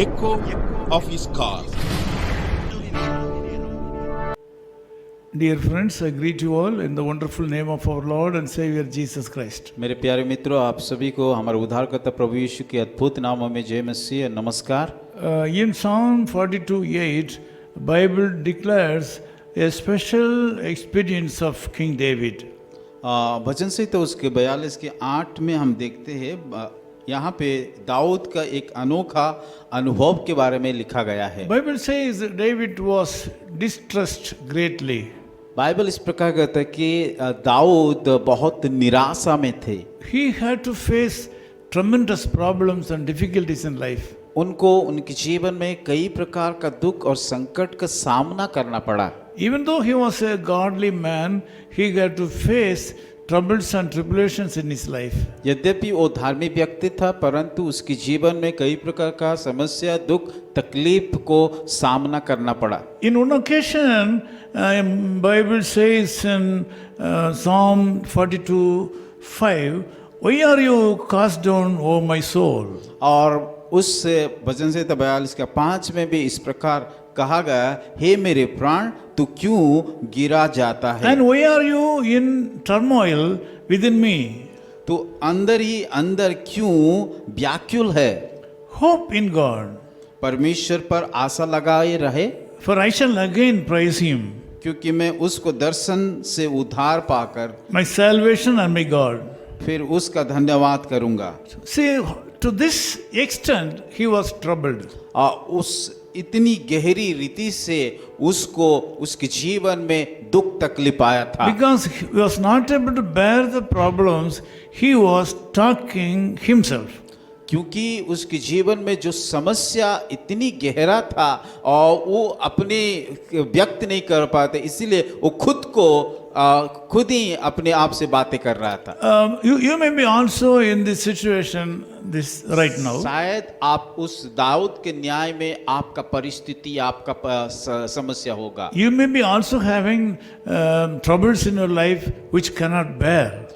echo of his call. Dear friends, I greet you all in the wonderful name of our Lord and Savior Jesus Christ. मेरे प्यारे मित्रों, आप सभी को हमारे उद्धारकर्ता प्रभु यीशु के अद्भुत नामों में जय मसीह नमस्कार। In Psalm 42:8, Bible declares a special experience of King David. भजन संहिता तो उसके 42 के 8 में हम देखते हैं यहाँ पे दाऊद का एक अनोखा अनुभव के बारे में लिखा गया है। Bible says that David was distressed greatly. Bible इस प्रकार कहता है कि दाऊद बहुत निराशा में थे। He had to face tremendous problems and difficulties in life. उनको उनके जीवन में कई प्रकार का दुख और संकट का सामना करना पड़ा। Even though he was a godly man, he had to face troubles and tribulations in his life. यद्यपि वो धार्मिक व्यक्ति था, परंतु उसके जीवन में कई प्रकार का समस्या, दुख, तकलीफ को सामना करना पड़ा। In one occasion, Bible says in Psalm 42:5, "Why are you cast down, O my soul?" और उस भजन संहिता 42 का 5 में भी इस प्रकार कहा गया, हे मेरे प्राण तू क्यों गिरा जाता है, And why are you in turmoil within me? तू अंदर ही अंदर क्यों व्याकुल है। Hope in God, परमेश्वर पर आशा लगाए रहे, for I shall again praise him, क्योंकि मैं उसको दर्शन से उद्धार पाकर my salvation and my God. फिर उसका धन्यवाद करूंगा। See, to this extent he was troubled. उस इतनी गहरी रीति से उसको उसके जीवन में दुख तकलीफ आया था, Because he was not able to bear the problems, he was talking himself. क्योंकि उसके जीवन में जो समस्या इतनी गहरा था और वो अपने व्यक्त नहीं कर पाते, इसीलिए वो खुद ही अपने आप से बातें कर रहा था। You may be also in this situation this right now. शायद आप उस दाऊद के न्याय में आपका परिस्थिति, आपका समस्या होगा। You may be also having troubles in your life which cannot bear.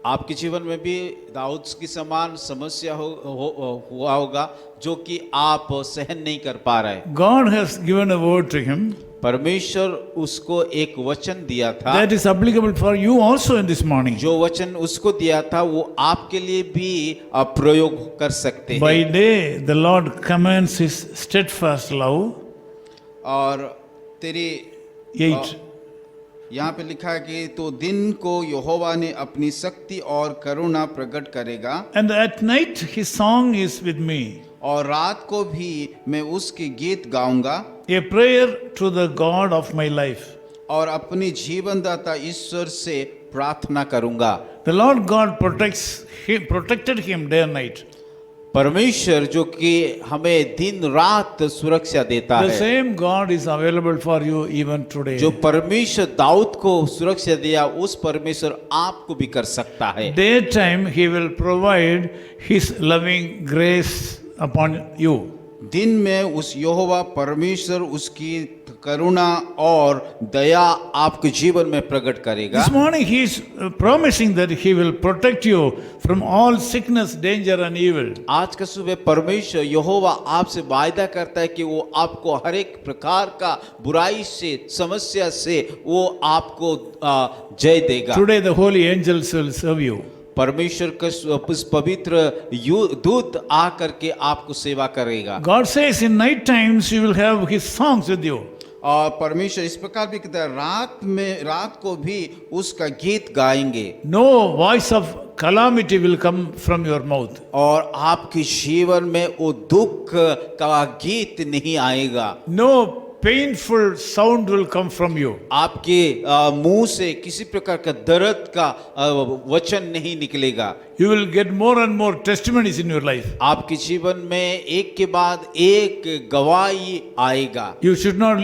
आपके जीवन में भी दाऊद की समान समस्या हुआ होगा जो कि आप सहन नहीं कर पा रहे। God has given a word to him परमेश्वर उसको एक वचन दिया था, that is applicable for you also in this morning. जो वचन उसको दिया था वो आपके लिए भी प्रयोग कर सकते हैं। By day the Lord commands his steadfast love. और तेरी 8. यहाँ पे लिखा है कि तो दिन को यहोवा ने अपनी शक्ति और करुणा प्रकट करेगा, And at night his song is with me. और रात को भी मैं उसके गीत गाऊंगा, A prayer to the God of my life. और अपनी जीवनदाता ईश्वर से प्रार्थना करूंगा। The Lord God protected him day and night. परमेश्वर जो कि हमें दिन रात सुरक्षा देता The है, same God is available for you even today. जो परमेश्वर दाऊद को सुरक्षा दिया, उस परमेश्वर आपको भी कर सकता है। Daytime he will provide his loving grace upon you. दिन में उस यहोवा परमेश्वर उसकी करुणा और दया आपके जीवन में प्रकट करेगा। This morning he is promising that he will protect you from all sickness, danger and evil. आज का सुबह परमेश्वर यहोवा आपसे वायदा करता है कि वो आपको हर एक प्रकार का बुराई से, समस्या से वो आपको जय देगा। Today the holy angels will serve you. परमेश्वर का उस पवित्र दूत आ करके आपको सेवा करेगा। God says in night times you will have his songs with you. और परमेश्वर इस प्रकार भी कहता है, रात को भी उसका गीत गाएंगे। No voice of calamity will come from your mouth. और आपके जीवन में वो दुख का गीत नहीं आएगा। No painful sound will come from you. आपके मुंह से किसी प्रकार का दर्द का वचन नहीं निकलेगा। You will get more and more testimonies in your life. आपके जीवन में एक के बाद एक गवाही आएगा। You should not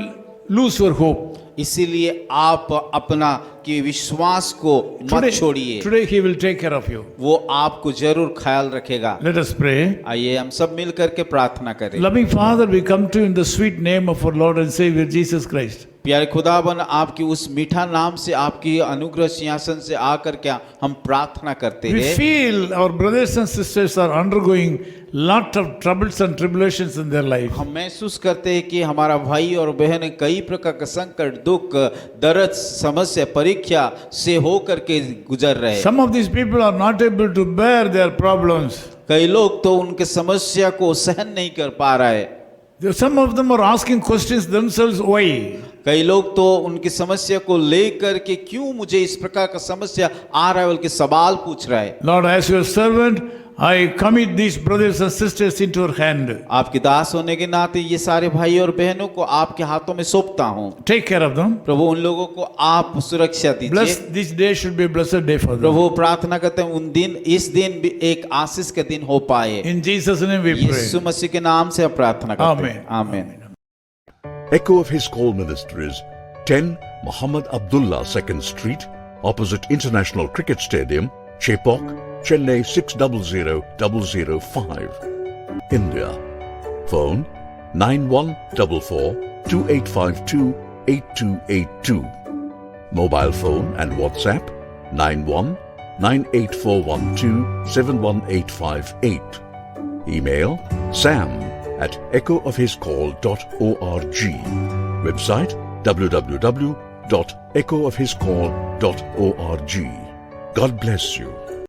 lose your hope. इसीलिए आप अपना कि विश्वास को मत छोड़िए। Today he will take care of you. वो आपको जरूर ख्याल रखेगा। Let us pray. आइए हम सब मिल करके प्रार्थना करें। Loving Father, we come to you in the sweet name of our Lord and Savior Jesus Christ. प्यारे खुदावन आपकी उस मीठा नाम से, आपकी अनुग्रह सिंहासन से आकर के हम प्रार्थना करते We हैं। feel our brothers and sisters are undergoing lot of troubles and tribulations in their life. हम महसूस करते हैं कि हमारा भाई और बहन कई प्रकार का संकट, दुख, दर्द, समस्या, परीक्षा से होकर के गुजर रहे हैं। Some of these people are not able to bear their problems. कई लोग तो उनके समस्या को सहन नहीं कर पा रहे। Some of them are asking questions themselves, why? कई लोग तो उनकी समस्या को लेकर के क्यों मुझे इस प्रकार का समस्या आ रहा है बल्कि सवाल पूछ रहा है। Lord, as your servant, I commit these brothers and sisters into your hand. आपके दास होने के नाते ये सारे भाई और बहनों को आपके हाथों में सौंपता हूँ। Take care of them. प्रभु उन लोगों को आप सुरक्षा Bless दीजिए। this day should be a blessed day for them. प्रभु प्रार्थना करते हैं उन दिन, इस दिन भी एक आशीष का दिन हो पाए। In Jesus' name we Yeshu pray. मसीह के नाम से आप प्रार्थना करते हैं। Amen. आमीन। Echo of His Call Ministries, 10 Muhammad Abdullah 2nd Street, opposite International Cricket Stadium, Chepauk, Chennai 600005, India. Phone 9144-2852-8282. Mobile phone and WhatsApp 91-98412-71858. Email sam@echoofhiscall.org. Website www.echoofhiscall.org. God bless you.